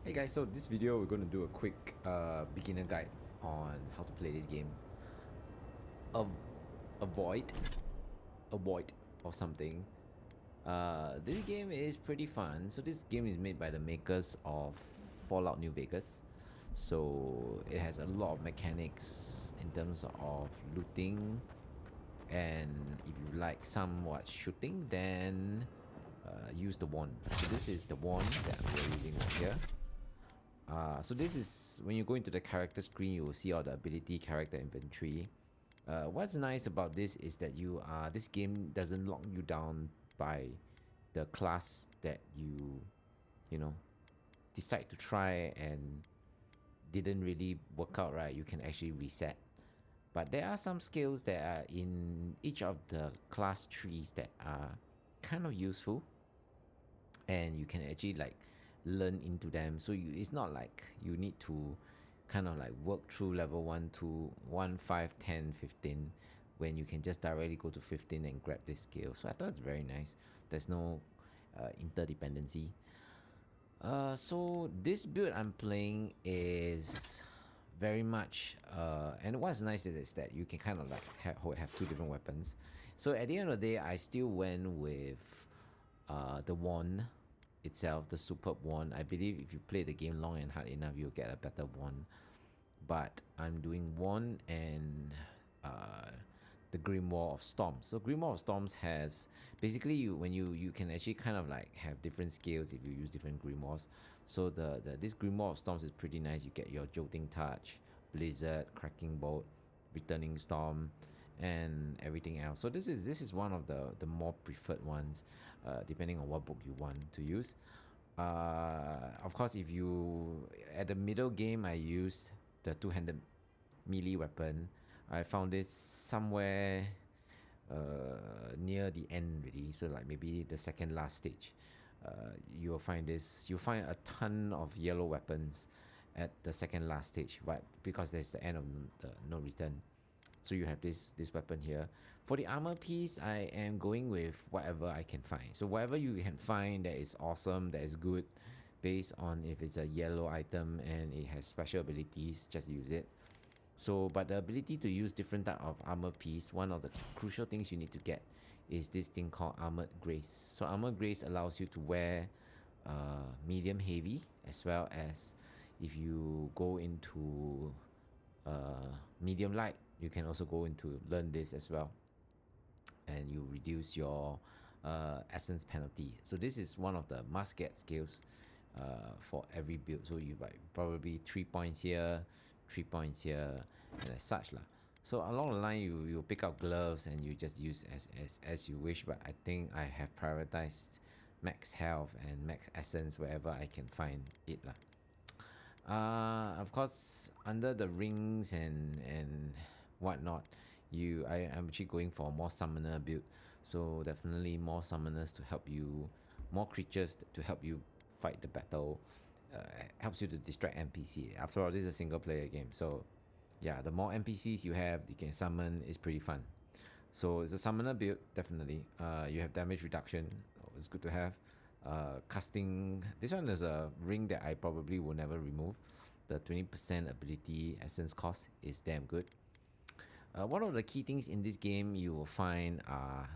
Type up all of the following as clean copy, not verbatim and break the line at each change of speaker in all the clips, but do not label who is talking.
Hey guys, so this video we're going to do a quick beginner guide on how to play this game. Av avoid or something. This game is pretty fun. So this game is made by the makers of Fallout New Vegas. So it has a lot of mechanics in terms of looting, and if you like somewhat shooting, then use the wand. So this is the wand that we're using here. So this is when you go into the character screen, you will see all the ability, character inventory. What's nice about this is that this game doesn't lock you down by the class that you know decide to try and didn't really work out right. You can actually reset. But there are some skills that are in each of the class trees that are kind of useful, and you can actually like learn into them. So it's not like you need to kind of like work through level 1 to 1, 5, 10, 15 when you can just directly go to 15 and grab this skill. So I thought it's very nice. There's no interdependency. So this build I'm playing is very much and what's nice is that you can kind of like have two different weapons. So at the end of the day, I still went with the wand itself, the superb wand. I believe if you play the game long and hard enough, you'll get a better wand. But I'm doing wand and the Grimoire of Storms. So Grimoire of Storms has basically you can actually kind of like have different skills if you use different grimoires. So this Grimoire of Storms is pretty nice. You get your Jolting Touch, Blizzard, Cracking Bolt, Returning Storm, and everything else. So this is one of the more preferred ones, depending on what book you want to use. Of course, if you at the middle game, I used the two-handed melee weapon. I found this somewhere near the end really, so like maybe the second last stage. You'll find a ton of yellow weapons at the second last stage, but because there's the end of the no return. So you have this weapon here. For the armor piece, I am going with whatever I can find. So whatever you can find that is awesome, that is good, based on if it's a yellow item and it has special abilities, just use it. So, but the ability to use different type of armor piece, one of the crucial things you need to get is this thing called Armored Grace. So Armored Grace allows you to wear medium heavy, as well as if you go into medium light, you can also go into learn this as well, and you reduce your essence penalty. So this is one of the must get skills for every build. So you like probably 3 points here, 3 points here, and as such lah. So along the line, you pick up gloves and you just use as you wish. But I think I have prioritized max health and max essence wherever I can find it lah. Of course, under the rings and whatnot, I'm actually going for a more summoner build. So definitely more summoners to help you, more creatures to help you fight the battle. Helps you to distract NPC. After all, this is a single player game, so yeah, the more NPCs you have, you can summon, is pretty fun. So it's a summoner build, definitely. You have damage reduction, it's good to have. Casting, this one is a ring that I probably will never remove. The 20% ability essence cost is damn good. One of the key things in this game you will find are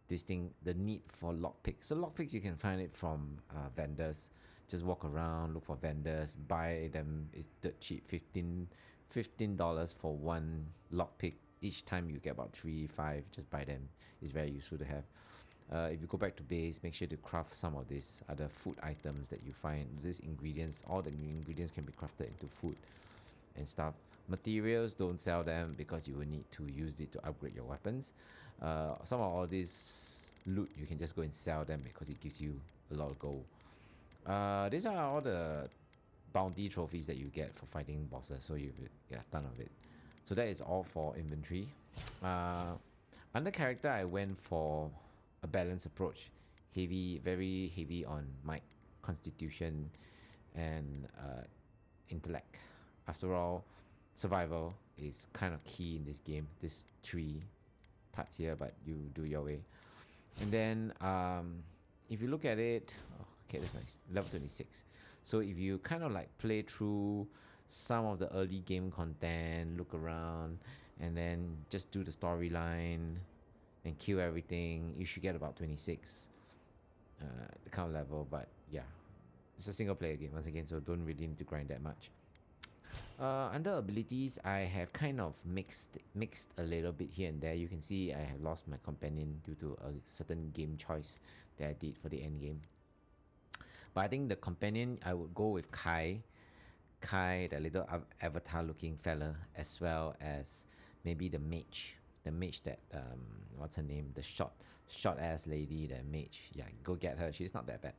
this thing, the need for lockpicks. So lockpicks, you can find it from vendors. Just walk around, look for vendors, buy them. It's dirt cheap, $15 for one lockpick. Each time you get about 3, 5, just buy them. It's very useful to have. If you go back to base, make sure to craft some of these other food items that you find. These ingredients, all the ingredients can be crafted into food and stuff. Materials, don't sell them because you will need to use it to upgrade your weapons. Some of all this loot, you can just go and sell them because it gives you a lot of gold. These are all the bounty trophies that you get for fighting bosses, so you get a ton of it. So that is all for inventory. Under character, I went for a balanced approach. Very heavy on might, constitution, and intellect. After all, survival is kind of key in this game. This 3 parts here, but you do your way. And then if you look at it, Okay, that's nice. Level 26. So if you kind of like play through some of the early game content, look around, and then just do the storyline and kill everything, you should get about 26 the kind of level. But yeah, it's a single player game once again, so don't really need to grind that much. Under abilities, I have kind of mixed a little bit here and there. You can see I have lost my companion due to a certain game choice that I did for the end game. But I think the companion, I would go with Kai, the little avatar looking fella, as well as maybe the mage, that what's her name, the short ass lady, the mage. Yeah, go get her. She's not that bad.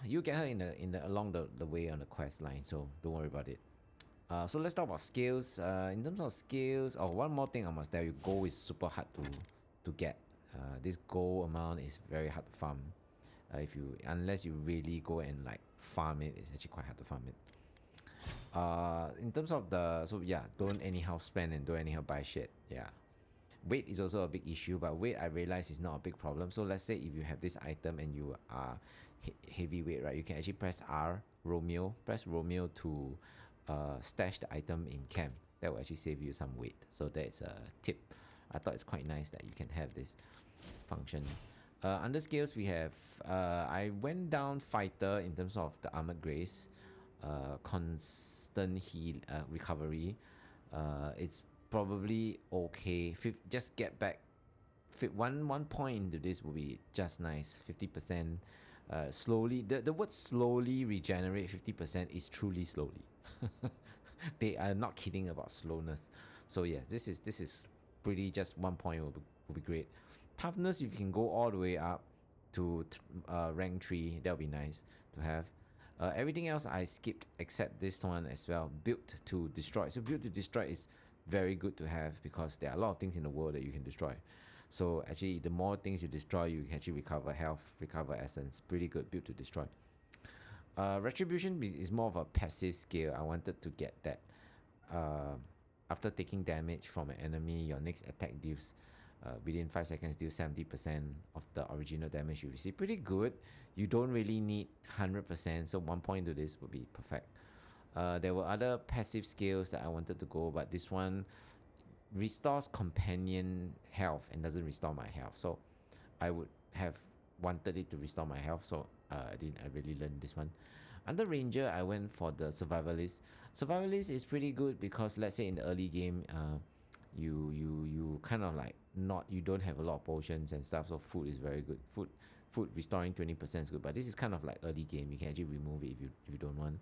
You get her in the along the way on the quest line, so don't worry about it. So let's talk about skills. In terms of skills, one more thing I must tell you: gold is super hard to get. This gold amount is very hard to farm. If you unless you really go and like farm it, it's actually quite hard to farm it. In terms of don't anyhow spend and don't anyhow buy shit. Yeah. Weight is also a big issue, but weight I realize is not a big problem. So let's say if you have this item and you are heavyweight, right? You can actually press Romeo to stash the item in camp. That will actually save you some weight. So that's a tip. I thought it's quite nice that you can have this function. Under skills, we have I went down fighter in terms of the armored grace, constant heal recovery. It's probably okay. Just get back. One point into this will be just nice. 50%. Slowly. The word slowly regenerate 50% is truly slowly. They are not kidding about slowness. So yeah, this is pretty. Just 1 point will be great. Toughness, if you can go all the way up to rank 3, that'll be nice to have. Everything else I skipped except this one as well. Built to destroy. So built to destroy is very good to have because there are a lot of things in the world that you can destroy. So actually, the more things you destroy, you can actually recover health, recover essence. Pretty good built to destroy. Retribution is more of a passive skill. I wanted to get that. After taking damage from an enemy, your next attack deals within 5 seconds deals 70% of the original damage you receive. Pretty good. You don't really need 100%, so 1 point to this would be perfect. There were other passive skills that I wanted to go, but this one restores companion health and doesn't restore my health. So I would have wanted it to restore my health, so I really learned this one. Under ranger, I went for the survivalist. Survivalist is pretty good because let's say in the early game, you kind of like you don't have a lot of potions and stuff, so food is very good. Food restoring 20% is good, but this is kind of like early game. You can actually remove it if you don't want.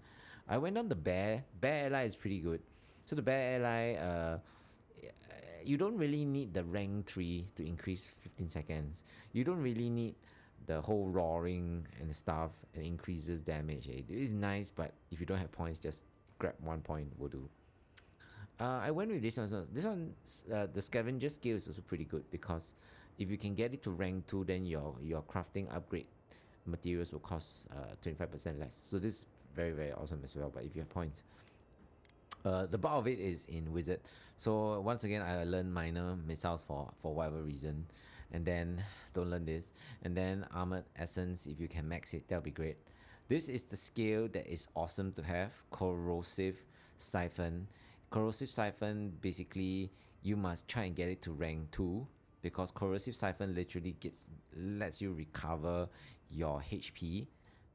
I went on the bear ally is pretty good. So the bear ally, you don't really need the rank 3 to increase 15 seconds. You don't really need the whole roaring and stuff and increases damage. It is nice, but if you don't have points, just grab 1 point will do. I went with this one. This one, the scavenger skill is also pretty good because if you can get it to rank 2, then your crafting upgrade materials will cost 25% less. So this is very, very awesome as well. But if you have points, the bulk of it is in wizard. So once again, I learned minor missiles for whatever reason, and then don't learn this. And then armored essence, if you can max it, that'll be great. This is the skill that is awesome to have. Corrosive siphon. Corrosive siphon, basically you must try and get it to rank 2 because corrosive siphon literally lets you recover your HP,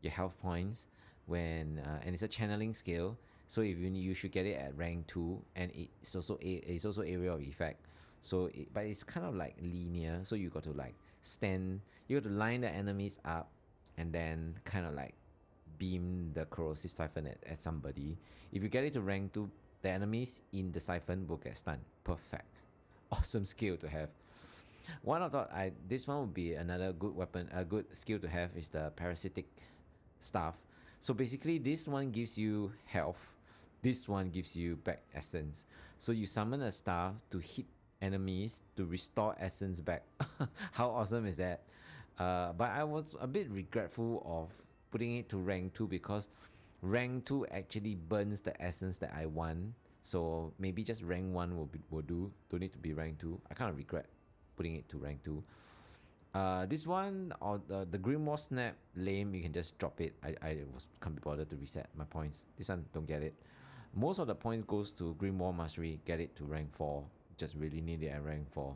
your health points when and it's a channeling skill. So if you should get it at rank 2, and it's also area of effect. So but it's kind of like linear. So you got to like you got to line the enemies up and then kind of like beam the corrosive siphon at somebody. If you get it to rank 2, the enemies in the siphon will get stunned. Perfect. Awesome skill to have. This one would be another good weapon. A good skill to have is the parasitic staff. So basically, this one gives you health. This one gives you back essence. So you summon a staff to hit enemies to restore essence back. How awesome is that? But I was a bit regretful of putting it to rank 2 because rank 2 actually burns the essence that I want. So maybe just rank 1 will do. Don't need to be rank 2. I kind of regret putting it to rank 2. This one or the Grimoire Snap lame, you can just drop it. Can't be bothered to reset my points. This one don't get it. Most of the points goes to Grimoire Mastery. Get it to rank 4. Just really need it at rank 4.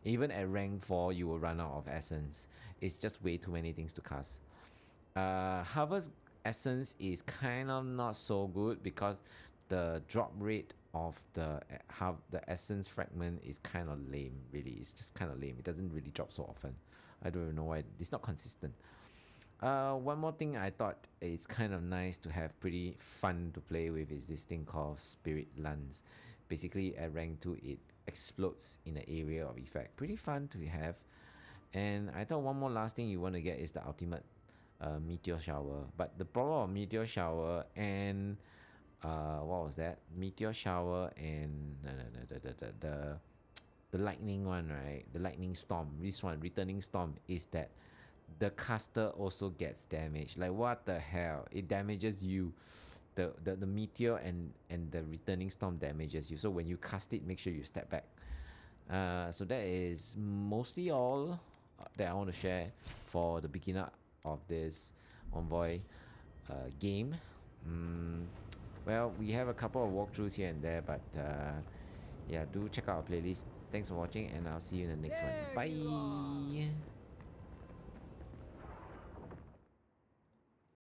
Even at rank 4, you will run out of essence. It's just way too many things to cast. Harvest Essence is kind of not so good because the drop rate of the essence fragment is kind of lame. Really, it's just kind of lame. It doesn't really drop so often. I don't even know why. It's not consistent. One more thing I thought it's kind of nice to have, pretty fun to play with, is this thing called Spirit Lance. Basically, at rank 2, it explodes in an area of effect. Pretty fun to have. And I thought one more last thing you want to get is the ultimate Meteor Shower. But the problem of Meteor Shower and what was that? Meteor Shower and the lightning one, right? The lightning storm. This one, returning storm, is that the caster also gets damaged. Like, what the hell? It damages you. The meteor and the returning storm damages you. So when you cast it, make sure you step back. So that is mostly all that I want to share for the beginner of this Envoy game. Well, we have a couple of walkthroughs here and there, but yeah, do check out our playlist. Thanks for watching, and I'll see you in the next one. Bye.